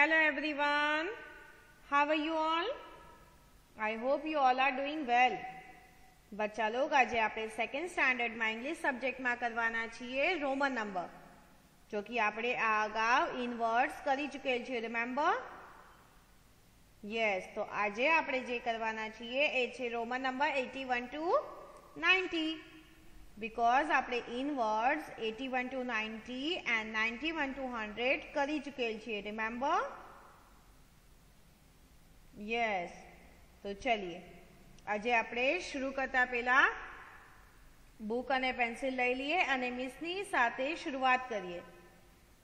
Hello everyone, how are you all? I hope you all are doing well. बच्चा लोग आज આપણે second સ્ટાન્ડર્ડમાં English સબ્જેક્ટમાં કરવાના છીએ રોમન નંબર, જો કે આપણે આ અગાઉ ઇનવર્ડ્સ કરી ચૂકેલ છે. રિમેમ્બર? યસ. તો આજે આપણે જે કરવાના છીએ એ છે રોમન નંબર 81 to 90, બીકોઝ આપણે ઇનવર્ડ્સ 81 to 90 એન્ડ 91 to 100 કરી ચૂકેલ છીએ. રિમેમ્બર? યસ. તો ચલીએ, આજે આપણે શરૂ કરતા પહેલા બુક અને પેન્સિલ લઈ લઈએ અને મિસની સાથે શરૂઆત કરીએ.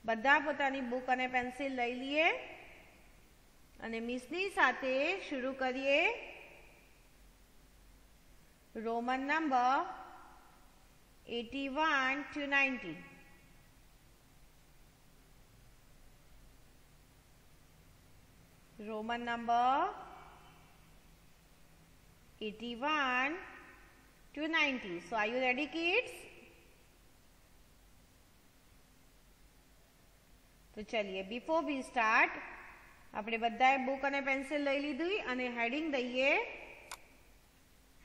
બધા પોતાની બુક અને પેન્સિલ લઈ લઈએ અને મિસની સાથે શરૂ કરીએ Roman number 81 to 90. Roman number 81 to 90. So are you ready, kids? તો ચલીએ, before we start આપણે બધાએ બુક અને પેન્સિલ લઈ લીધી અને હેડિંગ દઈએ.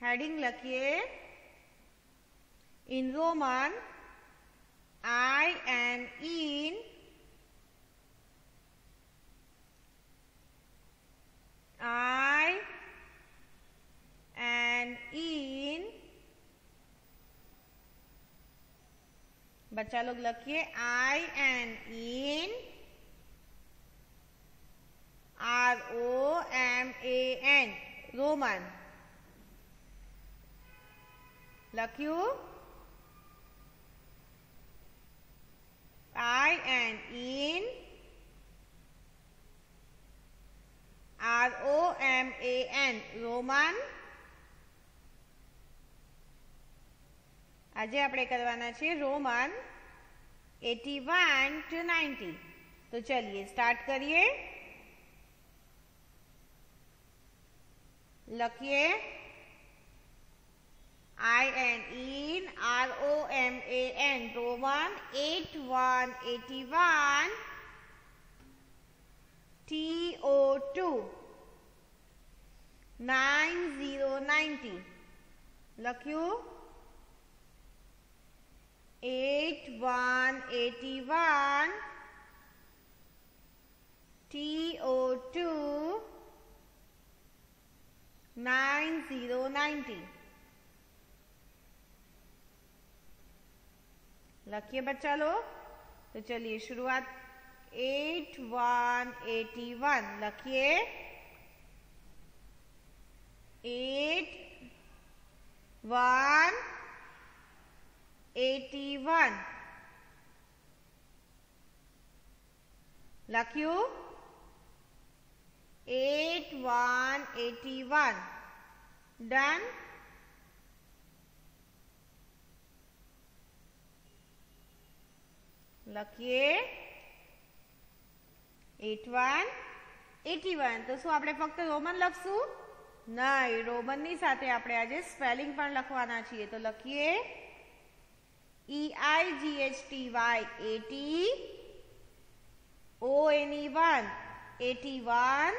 હેડિંગ લખીએ in Roman I and in I and in. बच्चा लोग लखिए I and in, ROMAN, Roman. लख्यू I and in, ROMAN, Roman. આજે આપણે કરવાના છે રોમન 81 to 90. તો ચલિए સ્ટાર્ટ કરીએ. લખીએ I and in, ROMAN, Roman 81 81 TO2 9090. લખ્યું 8181 TO2 9090. लखिए बच्चा लोग. तो चलिए शुरुआत 8181. लखिए 8181. लख्यू 8181. डन. लखिए 8181. तो શું આપણે ફક્ત રોમન લખશું? નહીં, રોમનની સાથે આપણે આજે સ્પેલિંગ પણ લખવાના છીએ. તો લખીએ EIGHTY 80 ONE1 81.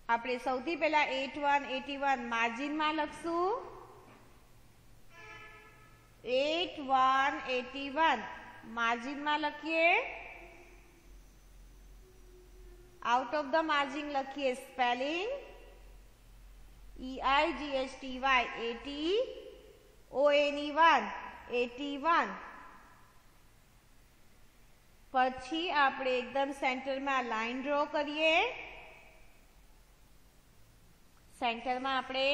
આપણે સૌથી પહેલા 8181 માર્જિનમાં લખશું. 8181 માર્જિનમાં લખીએ. આઉટ ઓફ ધ માર્જિન લખીએ સ્પેલિંગ EIGHTY 80 ONE1 81. પછી આપણે એકદમ સેન્ટરમાં લાઈન ડ્રો કરીએ. સેન્ટરમાં આપણે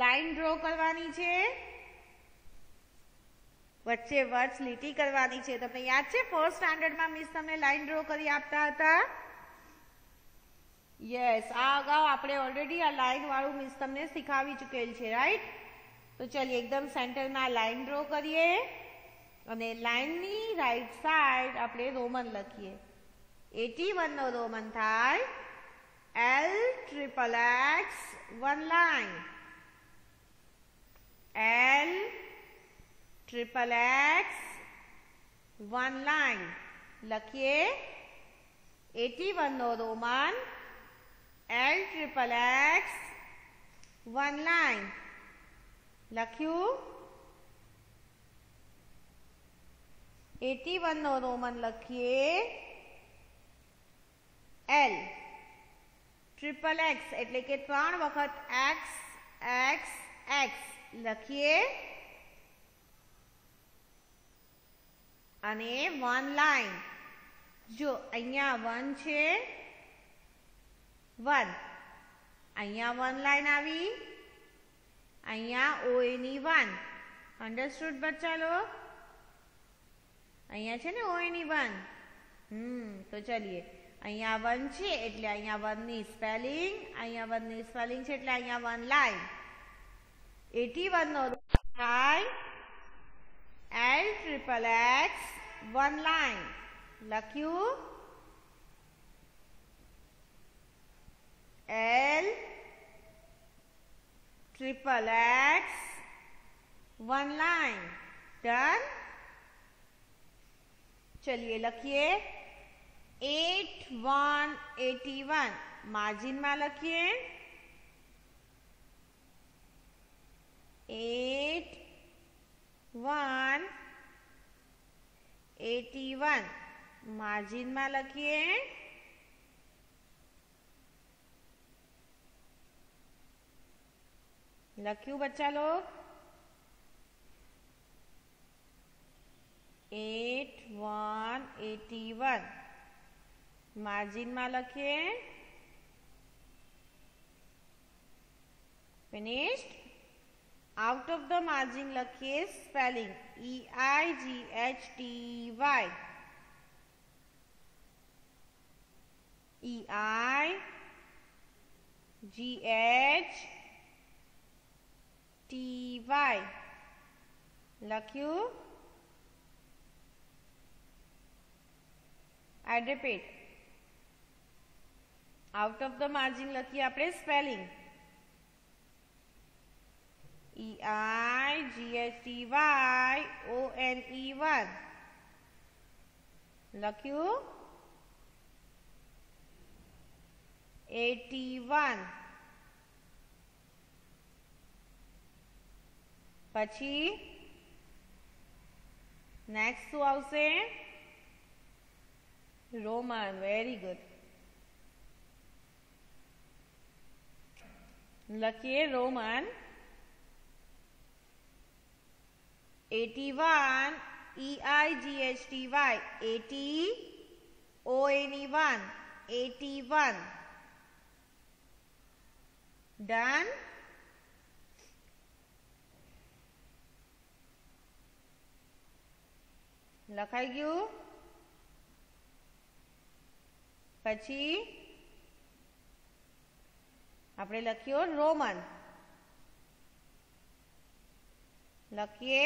લાઈન ડ્રો કરવાની છે, વચ્ચે વચ્ચ લીટી કરવાની છે. તમને યાદ છે ફર્સ્ટ સ્ટાન્ડર્ડમાં મિસ તમને લાઈન ડ્રો કરી આપતા હતા? યસ, આ અગાઉ આપણે ઓલરેડી આ લાઈન વાળું મિસ તમને શીખવી ચૂકેલ છે, રાઈટ? તો ચલીએ એકદમ સેન્ટરમાં લાઈન ડ્રો કરીએ અને લાઈનની રાઈટ સાઈડ આપણે રોમન લખીએ. 81 નો રોમન થાય LXXX, one line. LXXX, one line. લખીએ 81 નો Roman L triple X one line લખ્યું 81 નો રોમન લખીએ L ટ્રિપલ એક્સ એટલે કે 3 વખત એક્સ એક્સ એક્સ લખીએ અને વન લાઈન જો અહીંયા 1 છે 1 અહીંયા 1 લાઈન આવી અહીંયા OA ની 1 અંડરસ્ટુડ બચ્ચા લોગ અહીંયા છે ને OA ની 1 તો ચલીએ અહીંયા 1 છે એટલે અહીંયા 1 ની સ્પેલિંગ અહીંયા 1 ની સ્પેલિંગ છે એટલે અહીંયા 1 લાઈન 81 નો થાય L triple X one line લખ્યું L triple X one line done चलिए लखिए 8181 मार्जिन में लखिए 8181 मार्जिन में लखिए लख्यू बच्चा लोग 8181 मार्जिन में लखिए finished out of the margin लखिए स्पेलिंग EIGHTY EIGHTY लख्यू I repeat out of the margin લખીએ આપણે સ્પેલિંગ EIGHTYONE1 લખ્યું 81 પછી નેક્સ્ટ શું આવશે Roman, very good. लखिए Roman 81 EIGHTY 80 ONE1 81 done લખાઈ ગયું પછી આપણે લખ્યો રોમન લખીએ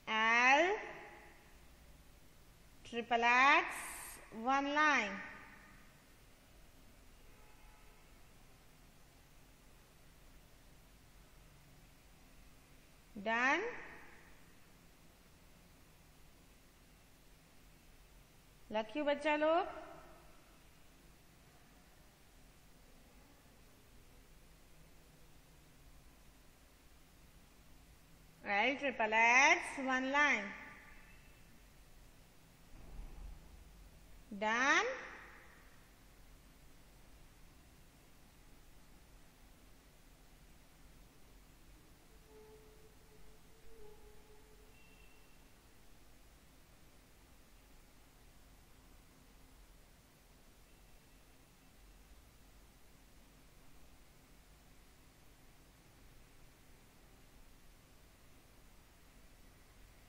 L triple X one line done લખ્યું બચ્ચા log L triple X one line done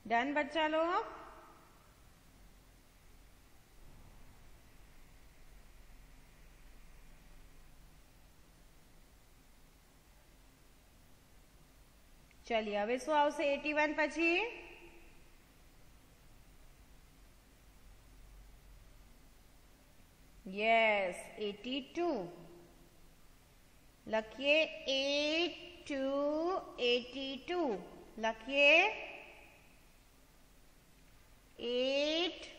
done बच्चा लोग चलिए હવે શું આવશે 81 પછી यस 82 લખીએ 82 લખીએ 8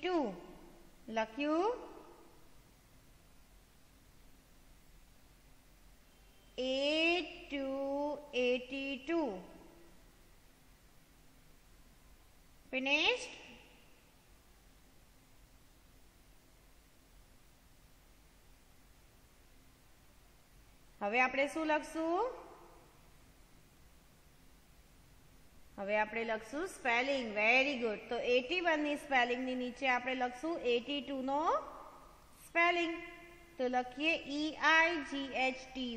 82 લખ્યું 82 finished. હવે આપણે શું લખશું? હવે આપણે લખશું સ્પેલિંગ. Very good. તો 81 ની સ્પેલિંગ ની નીચે આપણે લખશું 82 નો સ્પેલિંગ. તો લખીએ EIGHTY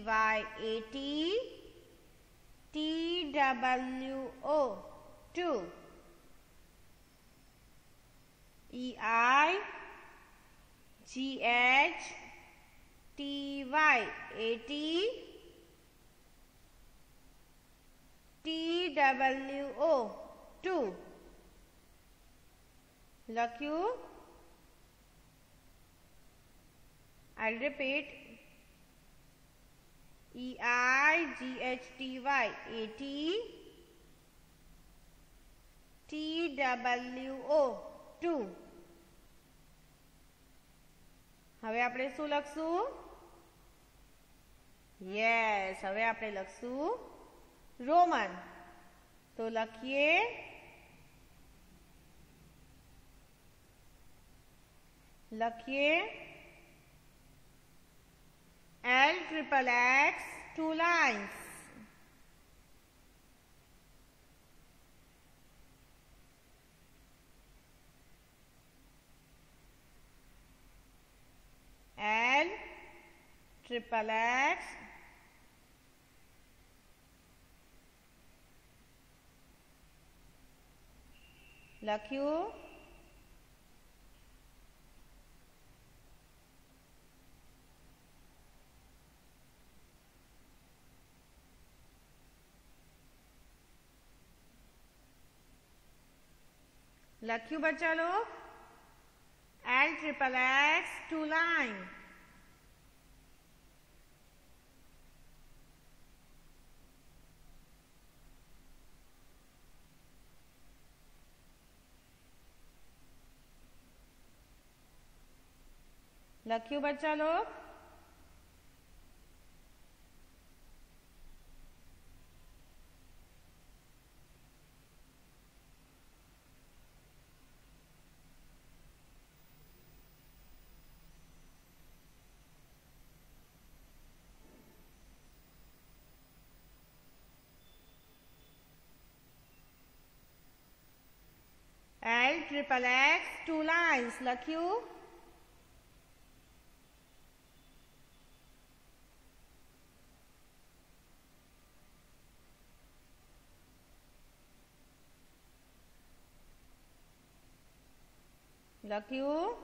80 TWO 2 લખ્યું. I'll repeat. EIGHTY 80 TWO 2. હવે આપણે શું લખશું? યસ, હવે આપણે લખશું રોમન. તો લખીએ LXXX 2 lines. LXXX લખ્યું. લખ્યું બચ્ચા લોગ? LXXX 2 line. લખ્યું બચ્ચા લોગ? LXXX 2 lines લખ્યું. લખ્યું.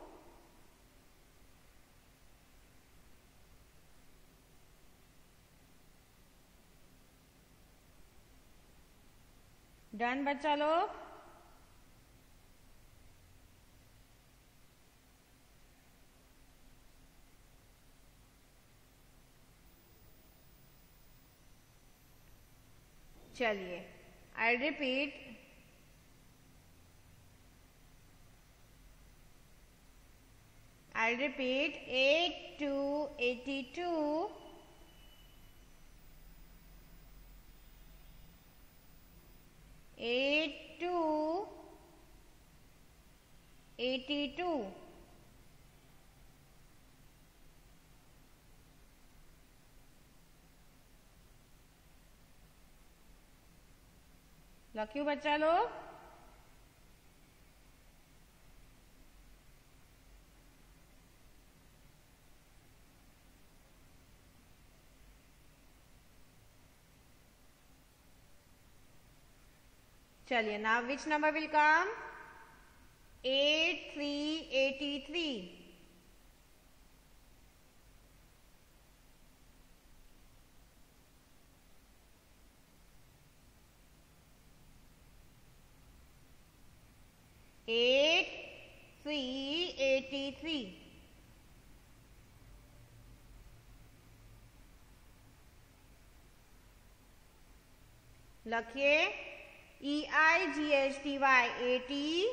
डन बच्चा लोग? चलिए, आई रिपीट. I'll repeat. 82 82 લખ્યું બચ્ચા લોગ? चलिए, now which number will come? 8383. 8383. लखिए EIGHTY 80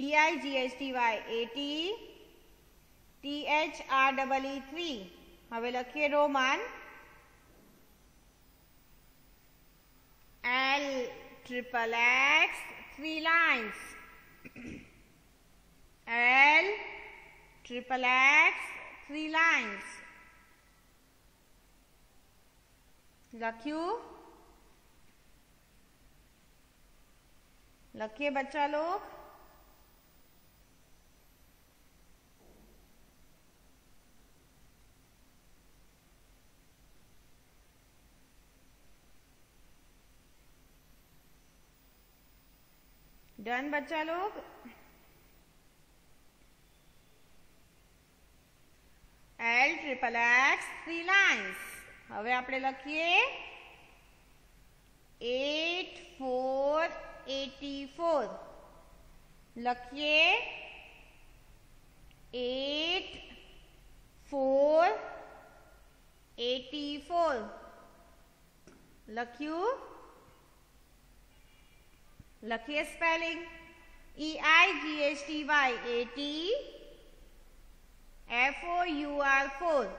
EIGHTY 80, THREE 3. હવે લખીએ Roman LXXX 3 lines. LXXX 3 lines. લખ્યું? લખिए बच्चा लोग. डन बच्चा लोग. LXXX 3 lines. હવે આપણે લખીએ 8484. લખીએ 8484. લખ્યું? લખીએ spelling EIGHTY 80 FOUR 4.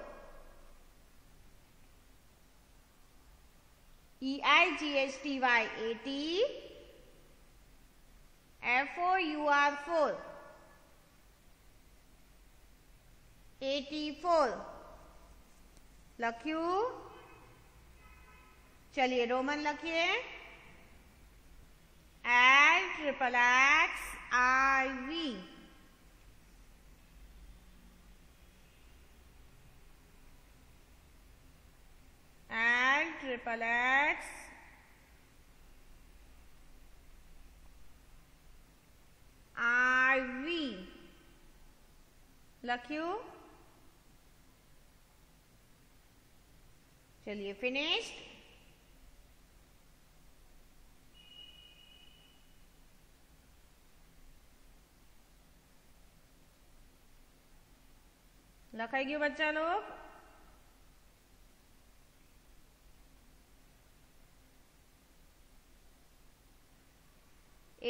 EIGHTY 80 FOUR 4. 84. લખ્યું? चलिए रोमन लखिए LXXX IV. LXXX IV. लख्यू? चलिए फिनिश्ड. लखाई गयो बच्चा लोग?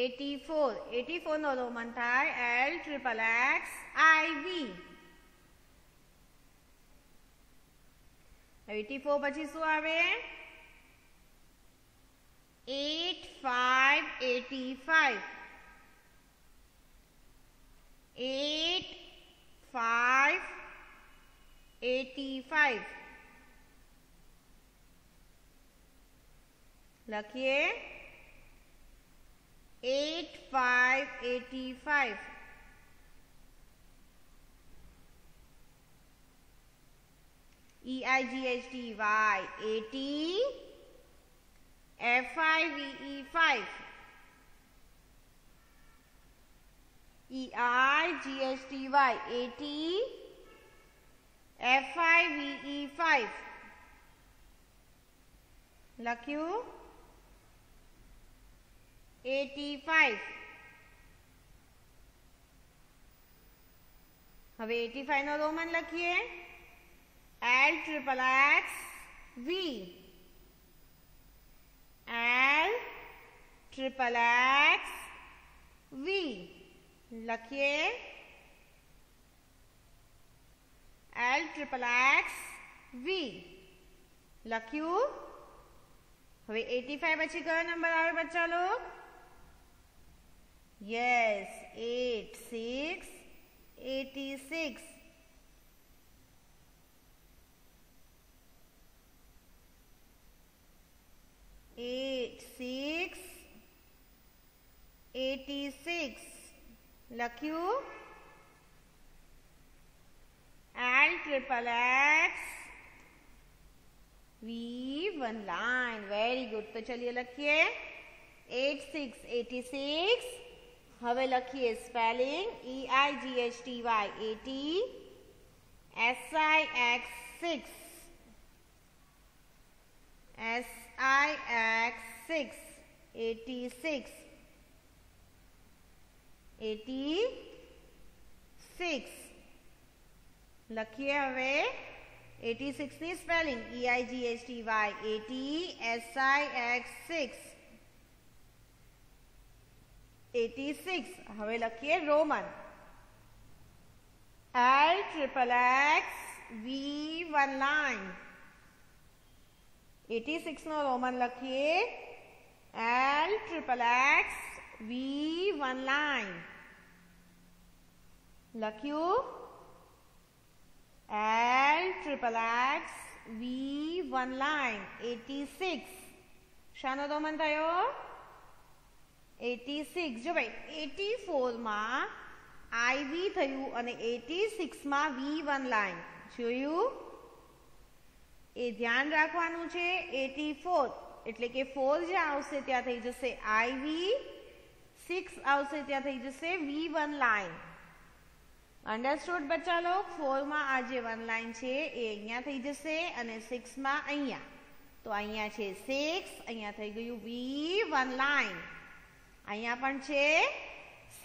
एटी फोर नो रोमन थाय LXXX IV. 84 પછી શું આવે? 8585. 8585. લખીએ 8585. EIGHTY 80 FIVE 5. EIGHTY 80 FIVE 5. લખ્યું? 85. હવે 85 નો રોમન લખીએ LXXX V. LXXX V. લખીએ LXXX V. લખ્યું? હવે 85 પછી કયો નંબર આવે બચ્ચા લોગ? Yes, 8686. 8686. લખ્યું? LXXX V 1 line. Very good. तो चलिए लखिए 8686. હવે લખીએ સ્પેલિંગ EIGHTY 80 SIX 86 86. લખીએ હવે 86 ની સ્પેલિંગ EIGHTY 80 SIX 86. હવે લખીએ Roman. L XXX V1 line. 86 નો રોમન લખીએ LXXX V1 line. લખ્યું LXXX V1 line. 86 શાનો રોમન થયો? 86. જો ભાઈ 84 માં IV થયું અને 86 માં V1 લાઈન જોયું. એ ધ્યાન રાખવાનું છે. 84 એટલે કે 4 જ્યાં આવશે ત્યાં થઈ જશે IV, 6 આવશે ત્યાં થઈ જશે V1 લાઈન. અંડરસ્ટુડ બચ્ચા લોગ? 4 માં આ જે 1 લાઈન છે એ અહીંયા થઈ જશે અને 6 માં અહીંયા. તો અહીંયા છે 6, અહીંયા થઈ ગયું V1 લાઈન. અહીંયા પણ છે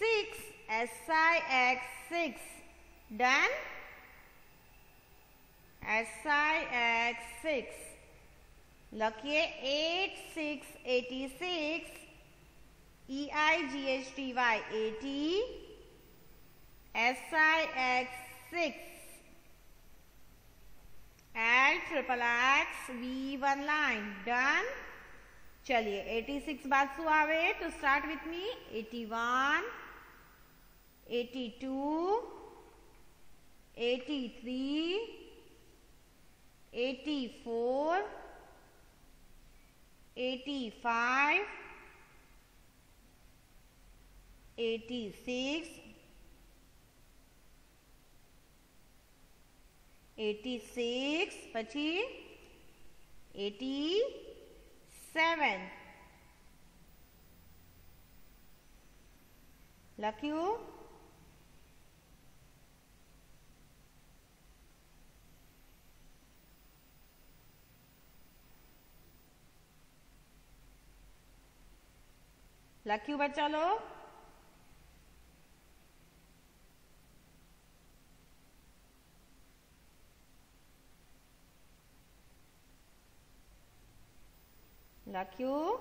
6, SIX 6. ડન. SIX 6 લખીએ 8686 EIGHTY 80 SIX 6 LXXX V1 line. Done. चलिए 86 बाद शू आवे? तो स्टार्ट विथ मी. 81, 82, 83, 84, 85, 86, 86 પછી 87 લખ્યું. લખ્યું બચ્ચા લોગ? લખ્યું.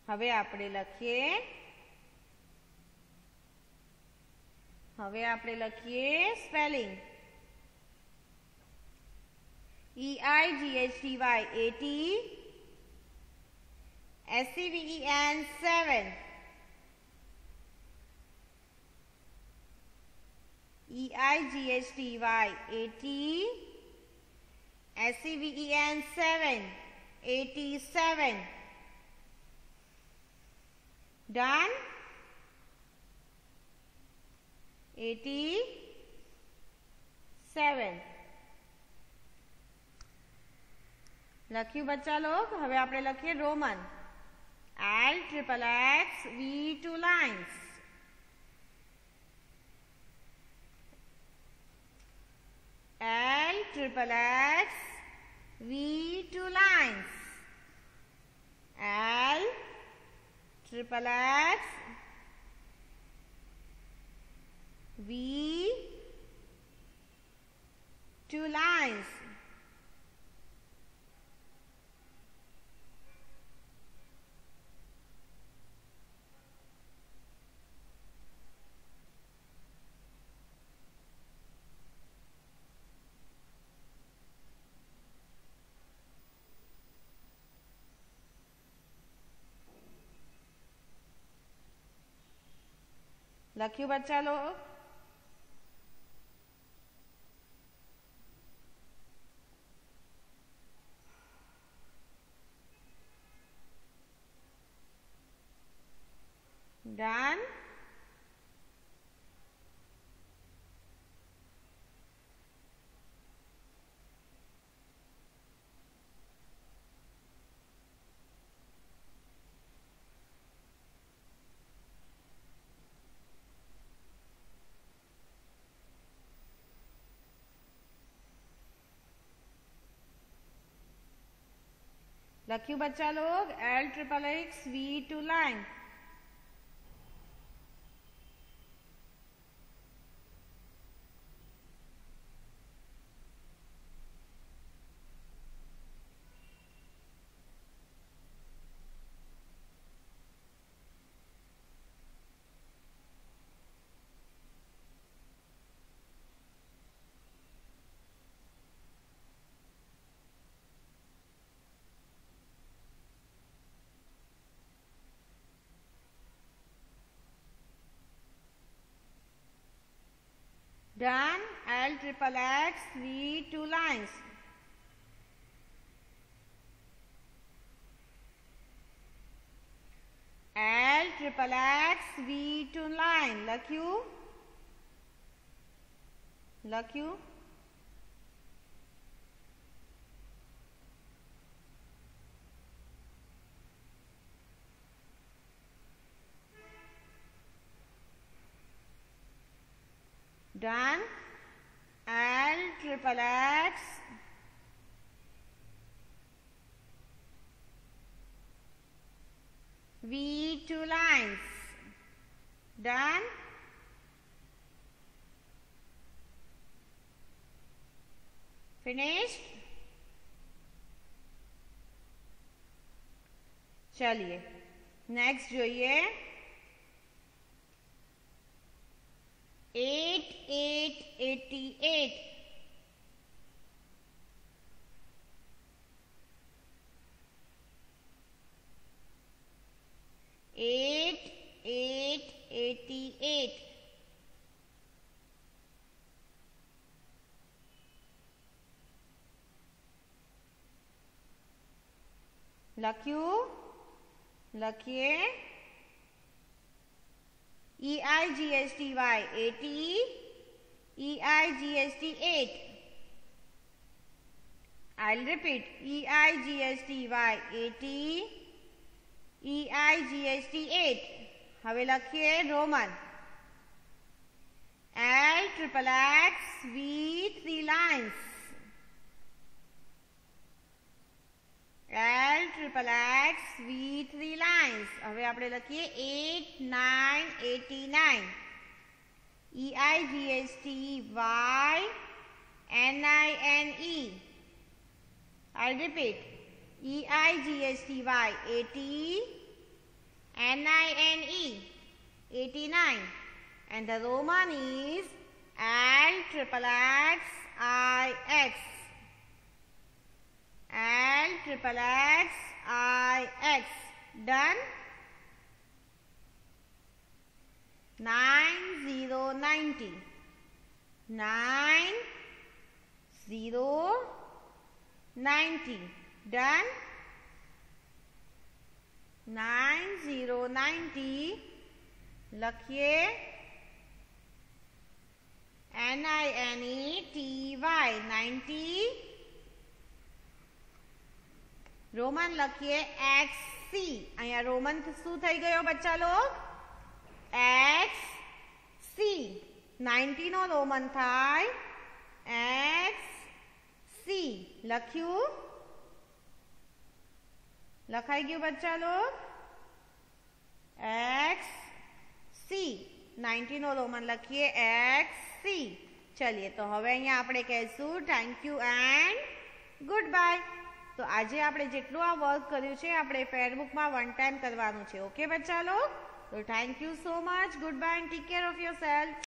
હવે આપણે લખીએ spelling. EIGHTY 80, SCVEN 7, EIGHTY 80, SCVEN 7, 87. Done. 87 લખ્યું બચ્ચા લોગ? હવે આપણે લખીએ Roman. LXXX V2 lines. LXXX V2 lines. LXXX V2 lines. लख्यू बच्चा लोग? डन. लख्यू बच्चा लोग? LXXX V2 line. Done. L triple X V 2 lines. L triple X V 2 line. લખ્યું. Done. L triple X V 2 lines. Done. Finished. चलिए next જોઈએ 8 8 88 8 8 88 લખીએ EIGSTY 80 EIGST 8 I'll repeat EIGSTY 80 EIGST 8 હવે લખીએ Roman L triple X V 3 lines L triple X V 3 lines હવે આપણે લખીએ 8 9 89 EIGSTY NINE I'll repeat EIGSTY 80 NINE 89 and the Roman is L triple X IX L triple X IX. Done. 9090 9090 done. 9090 લખીએ NINETY 90 Roman લખીએ XC અહીંયા Roman શું થઈ ગયો બચ્ચા લોગ XC 90 નો રોમન થાય XC લખાઈ ગયું બચ્ચા લોગ XC 90 નો રોમન લખીએ XC ચલિए તો હવે અહીંયા આપણે કહેશું thank you and good bye तो आज आपणे जेटलुं आ वर्क कर्युं छे आपणे फेयरबुक में 1 टाइम करवानुं छे ओके बच्चा लोग तो thank you so much good bye and take care of yourself.